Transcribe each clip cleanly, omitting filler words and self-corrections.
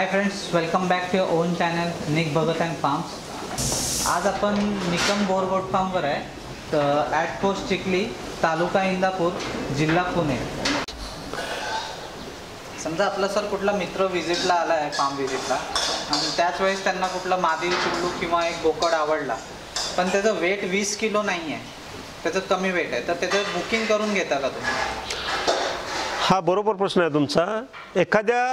High friends, welcome back to your own channel Nik Bhagat and farms. आज आपण निकम बोरगोट फार्मवर आहे, तर ॲट पोस्ट चिखली, तालुका इंदापूर, जिल्हा पुणे। समजा आपला सर कुठला मित्र विजिटला आला आहे, फार्म विजिटला, आणि त्याच वेळेस त्यांना कुठला मादी पिल्लू किंवा एक बोकड आवडला, पण त्याचं वेट 20 किलो नाही आहे, त्याचं कमी वेट आहे, तर त्याचं बुकिंग करून घेता का तुम्ही? हा बरोबर प्रश्न आहे तुमचा। एखाद्या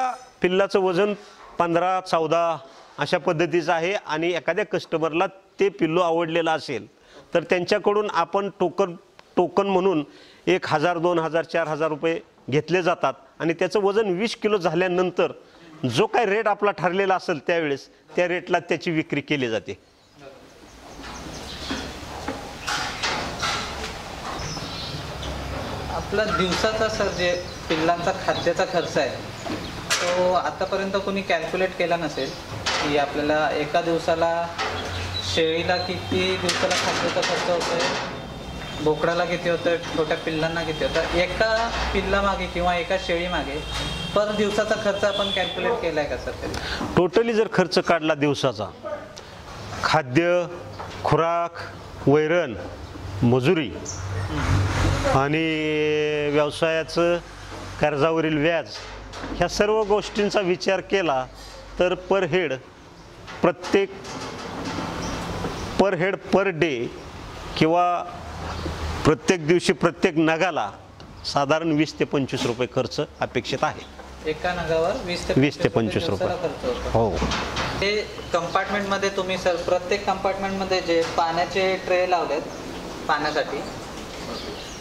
पिल्लाचं वजन 15-14 अशा पद्धतीचं आहे आणि एखाद्या कस्टमरला ते पिल्लू आवडलेलं असेल तर त्यांच्याकडून आपण टोकन म्हणून 1000, 2000, 4000 रुपये घेतले जातात आणि त्याचं वजन 20 किलो झाल्यानंतर जो काय रेट आपला ठरलेला असेल त्यावेळेस त्या रेटला त्याची विक्री केली जाते। आपला दिवसाचा सर जे पिल्लांचा खाद्याचा खर्च आहे तो आतापर्यंत कोणी कॅल्क्युलेट केला नसेल की आपल्याला एका दिवसाला शेळीला किती दिवसाला खाद्याचा खर्च होतोय, बोकडाला किती होतं, छोट्या पिल्लांना किती होतं, एका पिल्लामागे किंवा एका शेळीमागे पर दिवसाचा खर्च आपण कॅल्क्युलेट केला आहे का सर? टोटली जर खर्च काढला दिवसाचा, खाद्य, खुराक, वैरण, मजुरी आणि व्यवसायाचं कर्जावरील व्याज, ह्या सर्व गोष्टींचा विचार केला तर पर हेड पर डे किंवा प्रत्येक दिवशी प्रत्येक नगाला साधारण 20 ते 25 रुपये खर्च अपेक्षित आहे। एका नगावर 20 ते 25 रुपये खर्च होतो। हो, हे कंपार्टमेंटमध्ये तुम्ही सर प्रत्येक कंपार्टमेंटमध्ये जे पाण्याचे ट्रे लावलेत पाण्यासाठी,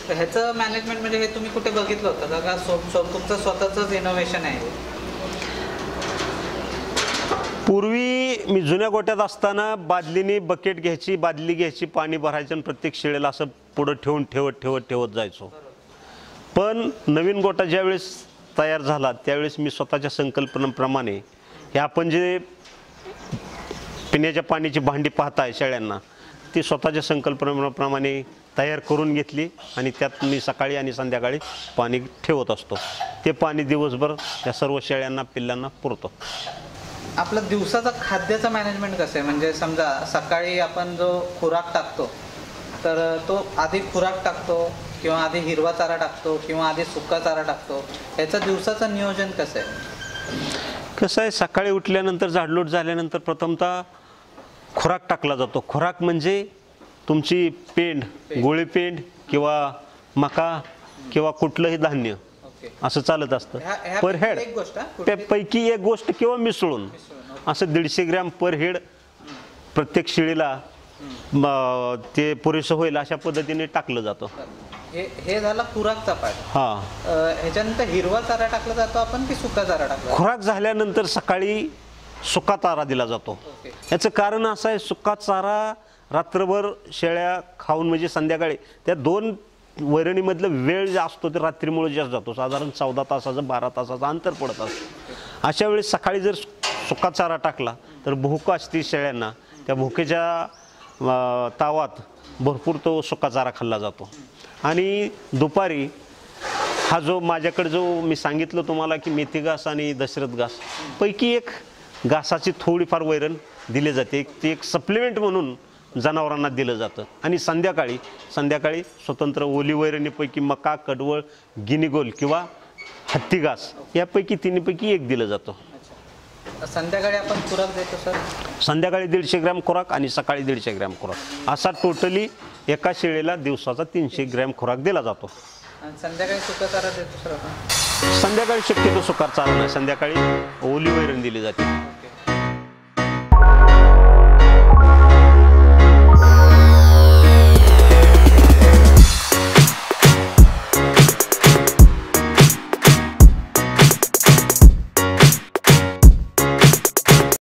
तर ह्याचं मॅनेजमेंट म्हणजे हे तुम्ही कुठे बघितलं होतं का? तुमचं स्वतःचंच इनोव्हेशन आहे? पूर्वी मी जुन्या गोट्यात असताना बादलीने बकेट घ्यायची, बादली घ्यायची, पाणी भरायचं आणि प्रत्येक शेळीला असं पुढं ठेवून ठेवत जायचो। पण नवीन गोटा ज्यावेळेस तयार झाला त्यावेळेस मी स्वतःच्या संकल्पनेप्रमाणे हे आपण जे पिण्याच्या पाण्याची भांडी पाहताय शेळ्यांना, ती स्वतःच्या संकल्पनेप्रमाणे तयार करून घेतली आणि त्यात मी सकाळी आणि संध्याकाळी पाणी ठेवत असतो। ते पाणी दिवसभर या सर्व शेळ्यांना पिल्लांना पुरतो। आपलं दिवसाचा खाद्याचं मॅनेजमेंट कसं आहे? म्हणजे समजा सकाळी आपण जो खुराक टाकतो तर तो आधी खुराक टाकतो किंवा आधी हिरवा चारा टाकतो किंवा आधी सुका चारा टाकतो, याचं दिवसाचं नियोजन कसं आहे? कसं आहे, सकाळी उठल्यानंतर झाडलोट झाल्यानंतर प्रथमतः खुराक टाकला जातो। खुराक म्हणजे तुमची पेंड, गोळी पेंड किंवा मका किंवा कुठलंही धान्य असं चालत असतं। पर हेड पैकी एक गोष्ट किंवा मिसळून असं 150 ग्रॅम पर हेड प्रत्येक शेळीला ते पुरेसं होईल अशा पद्धतीने टाकलं जातं। हे झालं खुराकचा पार्ट। ह्याच्यानंतर हिरवा चारा टाकला जातो आपण की सुका चारा टाकला? खुराक झाल्यानंतर सकाळी सुका चारा दिला जातो। याचं कारण असं आहे, सुका चारा रात्रभर शेळ्या खाऊन म्हणजे संध्याकाळी त्या 2 वैरणीमधलं वेळ जे असतो ते रात्रीमुळे जास्त जातो, साधारण 14 तासाचं 12 तासाचं अंतर पडत असतं। अशा वेळेस सकाळी जर सुका चारा टाकला तर भूक असते शेळ्यांना, त्या भुकेच्या तावात भरपूर तो सुका चारा खाल्ला जातो। आणि दुपारी हा जो माझ्याकडे जो मी सांगितलं तुम्हाला की मेथी घास आणि दशरथ घास पैकी एक घासाची थोडीफार वैरण दिली जाते, ते एक सप्लिमेंट म्हणून जनावरांना दिलं जातं। आणि संध्याकाळी स्वतंत्र ओली वैरणीपैकी मका, कडवळ, गिनीगोल किंवा हत्ती घास यापैकी तिन्हीपैकी एक दिलं जातं। संध्याकाळी आपण खुराक देतो सर? संध्याकाळी 150 ग्रॅम खुराक आणि सकाळी 150 ग्रॅम खुराक, असा टोटली एका शेळीला दिवसाचा 300 ग्रॅम खुराक दिला जातो। आणि संध्याकाळी सुका चारा देतो सर आपण? संध्याकाळी शक्यतो सुका चारा नाही, संध्याकाळी ओली वैरण दिली जाते।